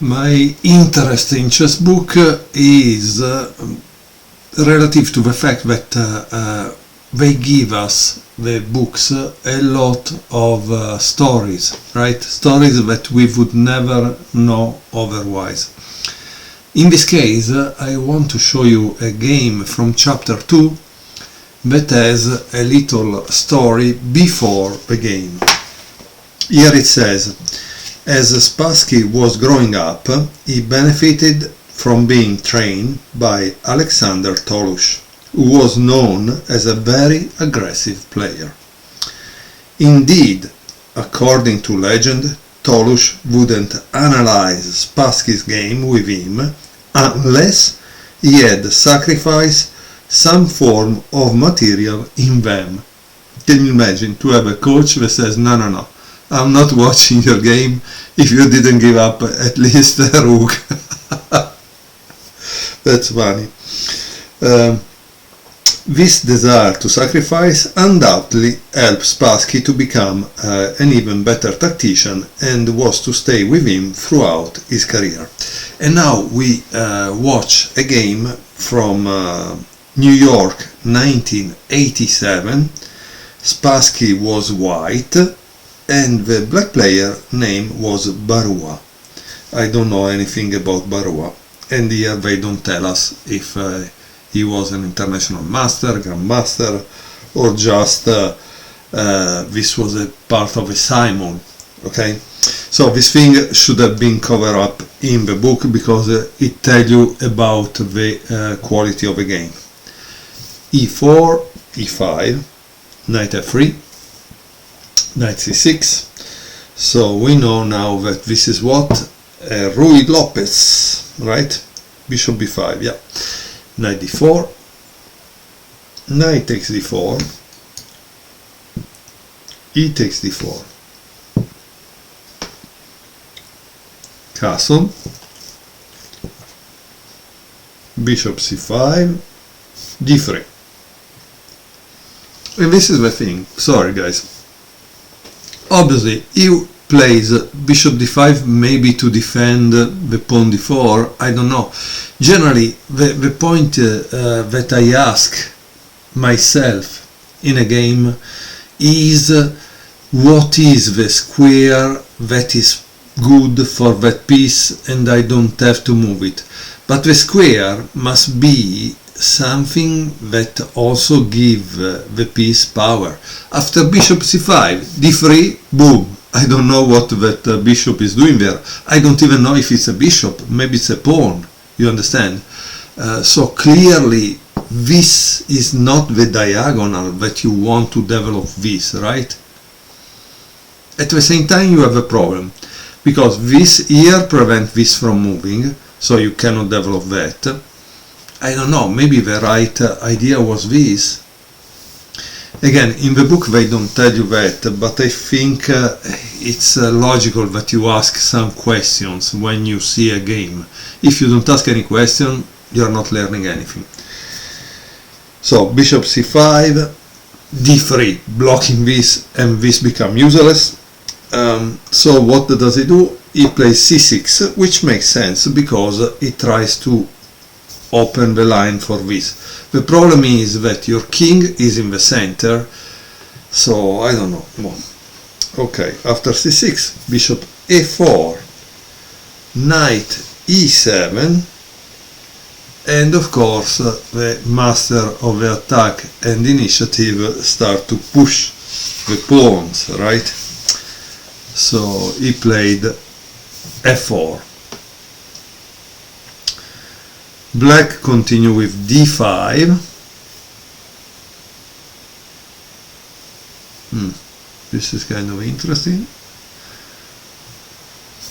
My interest in chess book is relative to the fact that they give us, the books, a lot of stories, right? Stories that we would never know otherwise. In this case, I want to show you a game from chapter 2 that has a little story before the game. Here it says, as Spassky was growing up, he benefited from being trained by Alexander Tolush, who was known as a very aggressive player. Indeed, according to legend, Tolush wouldn't analyze Spassky's game with him unless he had sacrificed some form of material in them. Can you imagine to have a coach that says, no, I'm not watching your game if you didn't give up at least a rook. That's funny. This desire to sacrifice undoubtedly helped Spassky to become an even better tactician and was to stay with him throughout his career. And now we watch a game from New York 1987. Spassky was white and the black player name was Barua. I don't know anything about Barua, and here they don't tell us if he was an international master, grandmaster, or just this was a part of a Simon. Okay, so this thing should have been covered up in the book because it tells you about the quality of the game. E4, E5, knight F3, knight C6. So we know now that this is what Ruy Lopez, right? Bishop B5, yeah. Knight D4, knight takes D4, E takes D4, castle, bishop C5, D3. And this is the thing, sorry guys, obviously he plays bishop d5 maybe to defend the pawn d4, I don't know. Generally the point that I ask myself in a game is what is the square that is good for that piece and I don't have to move it. But the square must be something that also give the piece power. After bishop c5, d3, boom. I don't know what that bishop is doing there. I don't even know if it's a bishop, maybe it's a pawn, you understand? So clearly this is not the diagonal that you want to develop this, right? At the same time you have a problem, because this here prevents this from moving, so you cannot develop that. I don't know, maybe the right idea was this. Again, in the book they don't tell you that, but I think it's logical that you ask some questions when you see a game. If you don't ask any question, you're not learning anything. So, bishop c5, d3, blocking this, and this become useless. So what does he do? He plays c6, which makes sense because he tries to open the line for this. The problem is that your king is in the center, so I don't know. Well, okay, after c6, bishop a4, knight e7, and of course the master of the attack and initiative start to push the pawns, right? So he played f4. Black continue with d5. This is kind of interesting.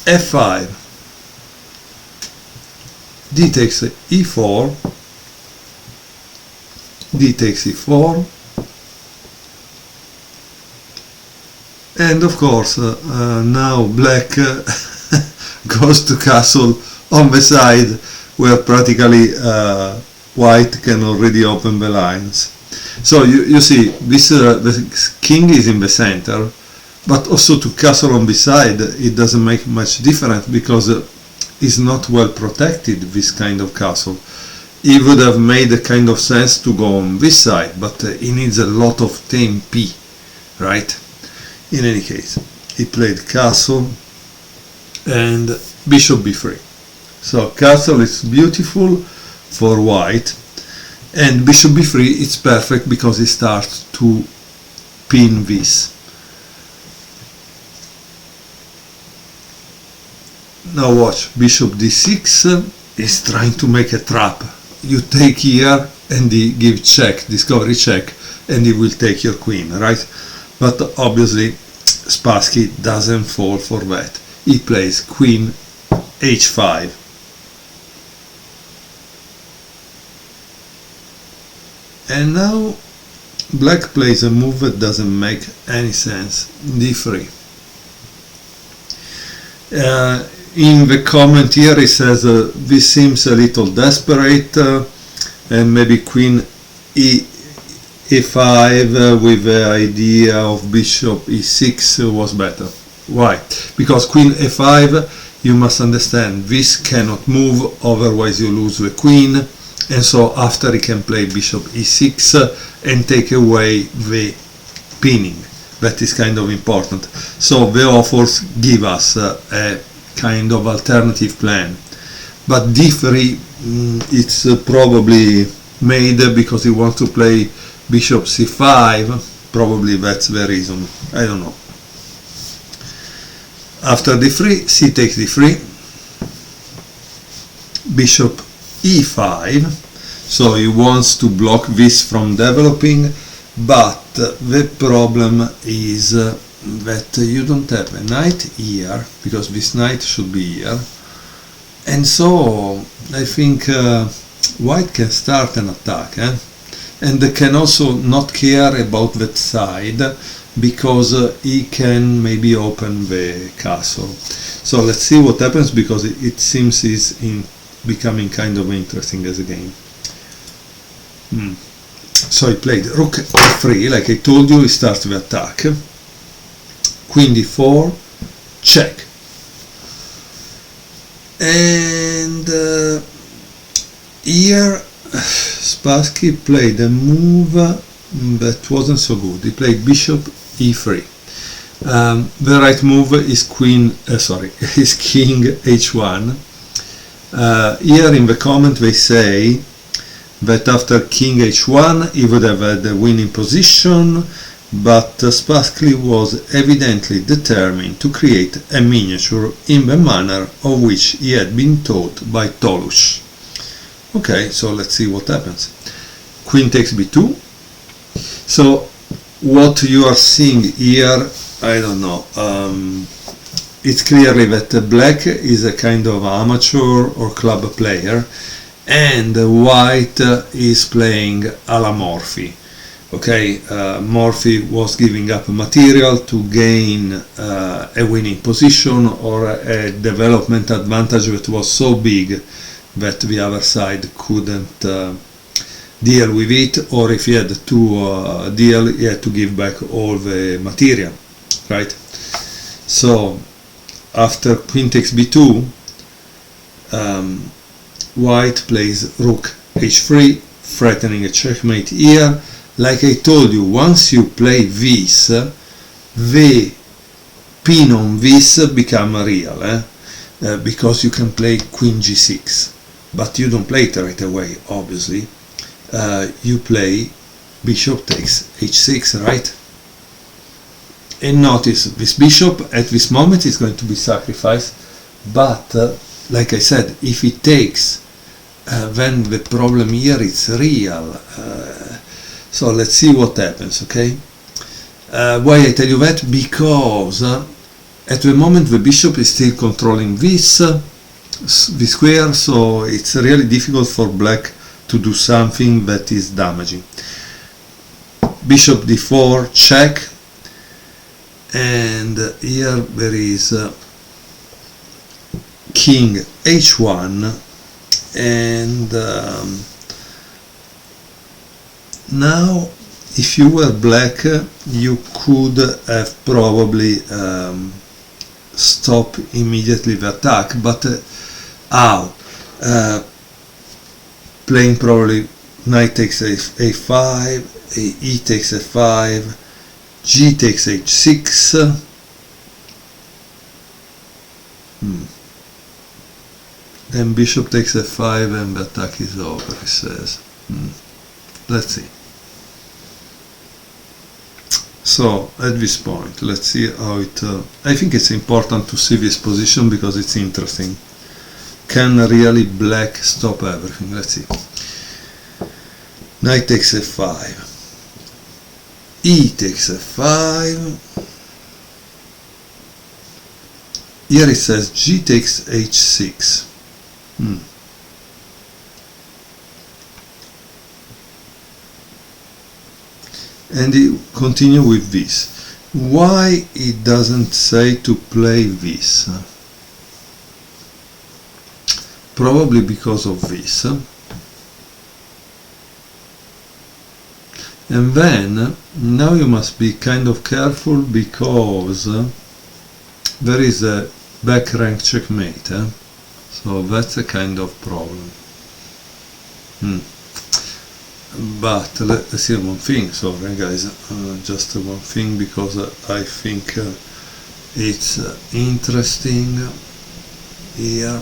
f5. D takes e4. D takes e4. And of course, now black goes to castle on the side where practically white can already open the lines. So you see, this the king is in the center, but also to castle on this side it doesn't make much difference because is not well protected, this kind of castle. It would have made a kind of sense to go on this side, but it needs a lot of tempi, right? In any case, he played castle and bishop b3. So castle is beautiful for white, and bishop b3 it's perfect because it starts to pin this. Now watch, bishop d6 is trying to make a trap. You take here and he give check, discovery check, and he will take your queen, right? But obviously Spassky doesn't fall for that. He plays queen h5. And now black plays a move that doesn't make any sense, d3. In the comment here he says this seems a little desperate, and maybe queen e5 with the idea of bishop e6 was better. Why? Because queen e5, you must understand, this cannot move, otherwise you lose the queen, and so after he can play bishop e6 and take away the pinning. That is kind of important. So the authors give us a kind of alternative plan, but d3 it's probably made because he wants to play bishop c5. Probably that's the reason, I don't know. After d3, c takes d3, bishop e5, so he wants to block this from developing, but the problem is that you don't have a knight here, because this knight should be here, and so I think white can start an attack, and they can also not care about that side, because he can maybe open the castle. So let's see what happens, because it seems he's becoming kind of interesting as a game. So he played rook f3, like I told you, he starts the attack. Queen d4, check. And here Spassky played a move that wasn't so good. He played bishop e3. The right move is king h1. Here in the comment they say that after king h1 he would have had a winning position, but Spassky was evidently determined to create a miniature in the manner of which he had been taught by Toulouse. Okay, so let's see what happens. Queen takes b2. So what you are seeing here, I don't know, it's clearly that black is a kind of amateur or club player, and white is playing a la Morphy. Okay, Morphy was giving up material to gain a winning position or a development advantage that was so big that the other side couldn't deal with it, or if he had to deal, he had to give back all the material, right? So after queen takes b2, white plays rook h3, threatening a checkmate here. Like I told you, once you play this, the pin on this become real, because you can play queen g6, but you don't play it right away, obviously. You play bishop takes h6, right? And notice this bishop at this moment is going to be sacrificed, but like I said, if it takes, then the problem here is real. So let's see what happens, okay? Why I tell you that? Because at the moment the bishop is still controlling this square, so it's really difficult for black to do something that is damaging. Bishop d4, check, and here there is king h1, and now if you were black you could have probably stopped immediately the attack, but How? Playing probably knight takes a5, e takes f5, g takes h6. Then bishop takes f5 and the attack is over, he says. Let's see. So at this point, let's see how it... I think it's important to see this position because it's interesting. Can really black stop everything? Let's see. Knight takes f5. E takes f5. Here it says g takes h6. And you continue with this. Why it doesn't say to play this? Probably because of this. And then, now you must be kind of careful because there is a back rank checkmate. So that's a kind of problem. But let's see one thing, sorry guys, just one thing because I think it's interesting here.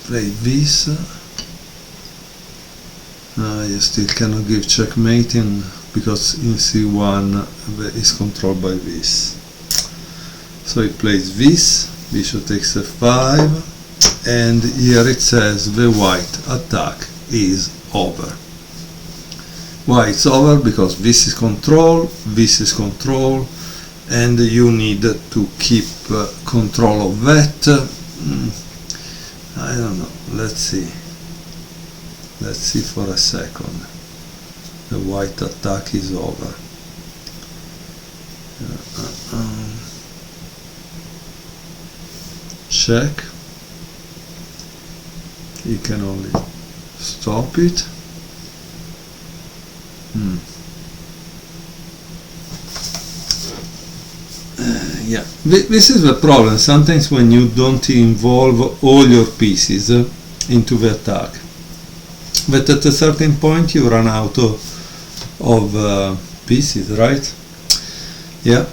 Play this. You still cannot give checkmating because in c1 is controlled by this. So he plays this, bishop takes f5, and here it says the white attack is over. Why it's over? Because this is control, and you need to keep control of that. I don't know, let's see for a second. The white attack is over. Check. He can only stop it. Yeah, this is the problem. Sometimes when you don't involve all your pieces into the attack, but at a certain point you run out of pieces, right? Yeah.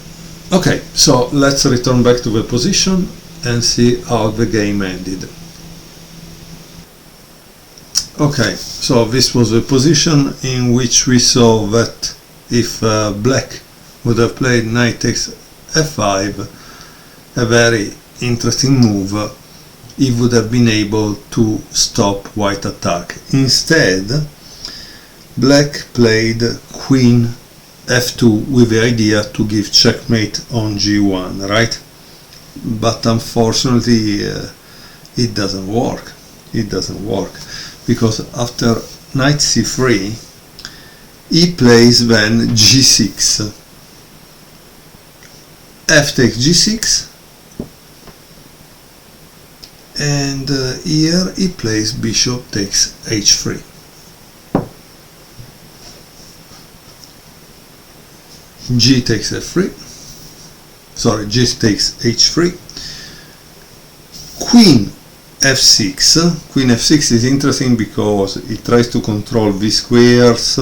Okay, so let's return back to the position and see how the game ended. Okay, so this was the position in which we saw that if black would have played knight takes f5, a very interesting move, he would have been able to stop white attack. Instead, black played queen f2 with the idea to give checkmate on g1, right? But unfortunately it doesn't work. Because after knight c3 he plays then g6, f takes g6, and here he plays bishop takes h3. G takes f3, sorry, G takes h3, queen f6. Queen f6 is interesting because it tries to control these squares,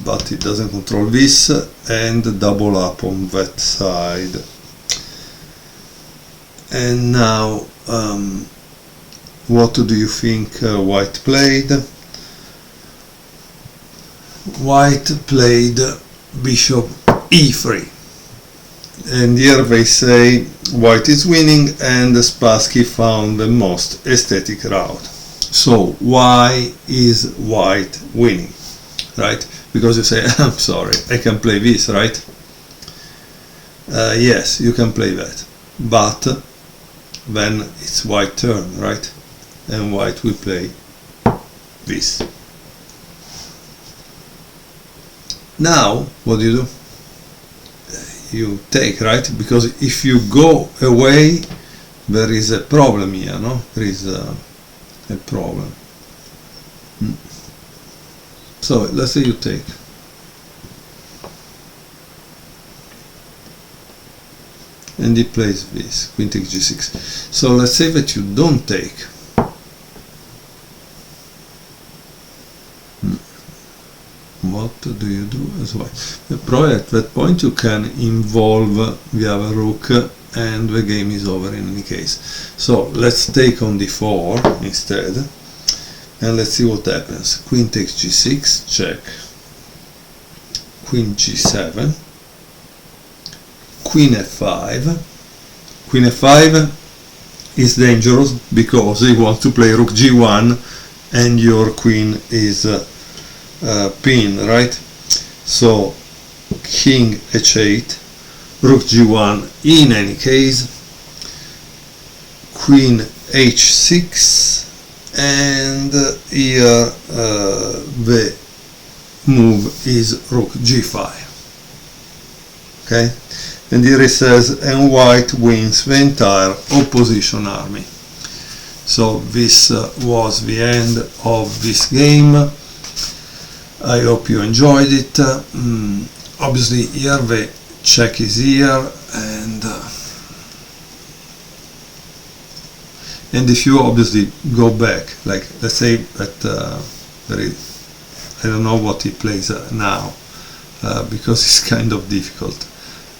but it doesn't control this, and double up on that side. And now, what do you think white played? White played bishop e3. And here they say white is winning and Spassky found the most aesthetic route. So why is white winning, right? Because you say, I'm sorry, I can play this, right? Yes, you can play that, but then it's white turn, right? And white will play this. Now what do? You take, right? Because if you go away, there is a problem here, no? There is a problem. So let's say you take. and he plays this, queen takes g6. So let's say that you don't take. What do you do as well? Probably at that point you can involve the other rook and the game is over in any case. So let's take on d4 instead and let's see what happens. Queen takes g6, check. Queen g7, queen f5. Queen f5 is dangerous because you want to play rook g1 and your queen is pinned, right? So king h8, rook g1 in any case, queen h6, and here the move is rook g5. Okay, and here it says, and white wins the entire opposition army. So this was the end of this game. I hope you enjoyed it. Obviously here the check is here, and if you obviously go back, like let's say that there is, I don't know what he plays now because it's kind of difficult,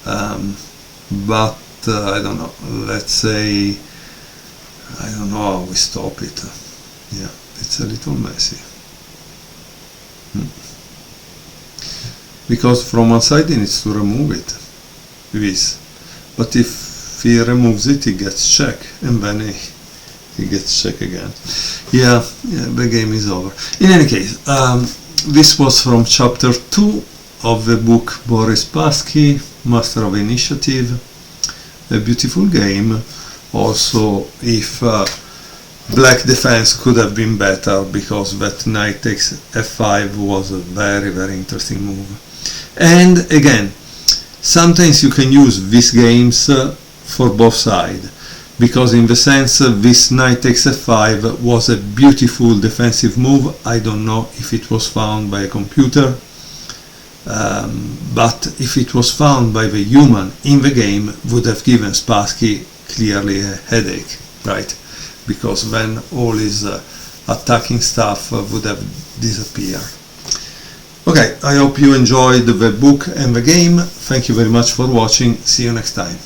but I don't know, let's say, I don't know how we stop it. Yeah, it's a little messy. Because from one side he needs to remove it, this, but if he removes it he gets check, and then he gets check again. Yeah, the game is over. In any case, this was from chapter 2 of the book Boris Spassky, Master of Initiative. A beautiful game. Also, if black defense could have been better, because that knight takes f5 was a very, very interesting move. And again, sometimes you can use these games for both sides, because in the sense this knight takes f5 was a beautiful defensive move. I don't know if it was found by a computer, but if it was found by the human in the game, would have given Spassky clearly a headache, right? Because then all his attacking stuff would have disappeared. Okay, I hope you enjoyed the book and the game. Thank you very much for watching. See you next time.